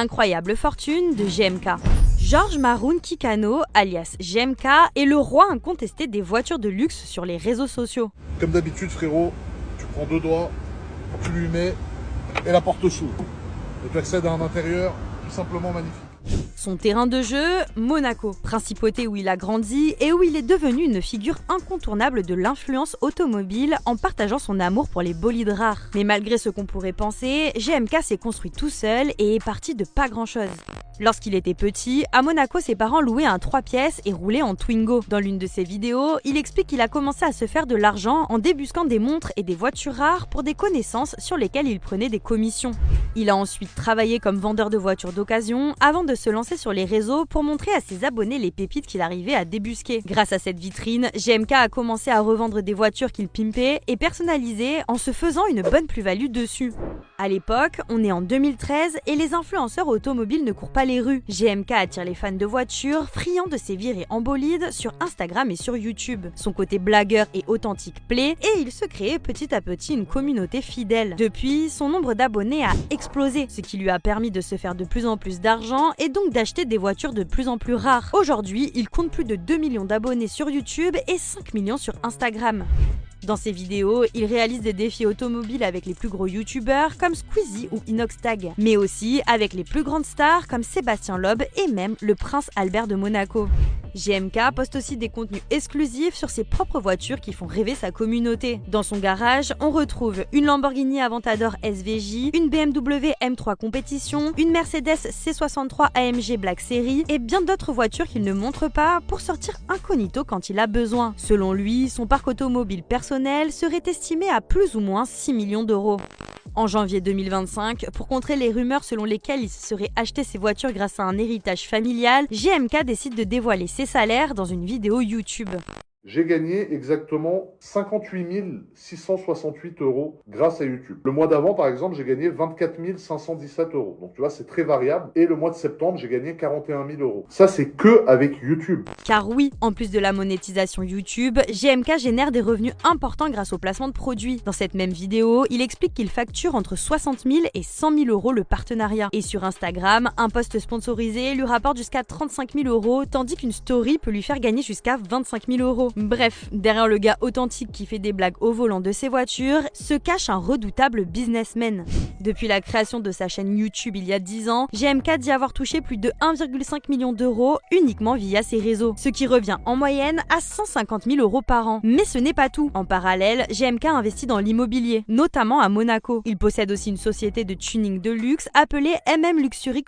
Incroyable fortune de GMK. Georges Maroun Kikano, alias GMK, est le roi incontesté des voitures de luxe sur les réseaux sociaux. Comme d'habitude, frérot, tu prends deux doigts, tu lui mets et la porte s'ouvre. Et tu accèdes à un intérieur tout simplement magnifique. Son terrain de jeu, Monaco, principauté où il a grandi et où il est devenu une figure incontournable de l'influence automobile en partageant son amour pour les bolides rares. Mais malgré ce qu'on pourrait penser, GMK s'est construit tout seul et est parti de pas grand chose. Lorsqu'il était petit, à Monaco, ses parents louaient un 3 pièces et roulaient en Twingo. Dans l'une de ses vidéos, il explique qu'il a commencé à se faire de l'argent en débusquant des montres et des voitures rares pour des connaissances sur lesquelles il prenait des commissions. Il a ensuite travaillé comme vendeur de voitures d'occasion avant de se lancer sur les réseaux pour montrer à ses abonnés les pépites qu'il arrivait à débusquer. Grâce à cette vitrine, GMK a commencé à revendre des voitures qu'il pimpait et personnalisait en se faisant une bonne plus-value dessus. À l'époque, on est en 2013 et les influenceurs automobiles ne courent pas les rues. GMK attire les fans de voitures, friands de ses virées en bolide sur Instagram et sur YouTube. Son côté blagueur et authentique plaît et il se crée petit à petit une communauté fidèle. Depuis, son nombre d'abonnés a explosé, ce qui lui a permis de se faire de plus en plus d'argent et donc d'acheter des voitures de plus en plus rares. Aujourd'hui, il compte plus de 2 millions d'abonnés sur YouTube et 5 millions sur Instagram. Dans ses vidéos, il réalise des défis automobiles avec les plus gros youtubeurs comme Squeezie ou Inoxtag, mais aussi avec les plus grandes stars comme Sébastien Loeb et même le prince Albert de Monaco. GMK poste aussi des contenus exclusifs sur ses propres voitures qui font rêver sa communauté. Dans son garage, on retrouve une Lamborghini Aventador SVJ, une BMW M3 Compétition, une Mercedes C63 AMG Black Series et bien d'autres voitures qu'il ne montre pas pour sortir incognito quand il a besoin. Selon lui, son parc automobile personnel serait estimé à plus ou moins 6 millions d'euros. En janvier 2025, pour contrer les rumeurs selon lesquelles il se serait acheté ses voitures grâce à un héritage familial, GMK décide de dévoiler ses salaires dans une vidéo YouTube. J'ai gagné exactement 58 668 € grâce à YouTube. Le mois d'avant, par exemple, j'ai gagné 24 517 €. Donc tu vois, c'est très variable. Et le mois de septembre, j'ai gagné 41 000 €. Ça, c'est que avec YouTube. Car oui, en plus de la monétisation YouTube, GMK génère des revenus importants grâce au placement de produits. Dans cette même vidéo, il explique qu'il facture entre 60 000 et 100 000 € le partenariat. Et sur Instagram, un post sponsorisé lui rapporte jusqu'à 35 000 €, tandis qu'une story peut lui faire gagner jusqu'à 25 000 €. Bref, derrière le gars authentique qui fait des blagues au volant de ses voitures, se cache un redoutable businessman. Depuis la création de sa chaîne YouTube il y a 10 ans, GMK dit avoir touché plus de 1,5 million d'euros uniquement via ses réseaux, ce qui revient en moyenne à 150 000 € par an. Mais ce n'est pas tout. En parallèle, GMK investit dans l'immobilier, notamment à Monaco. Il possède aussi une société de tuning de luxe appelée MM Luxury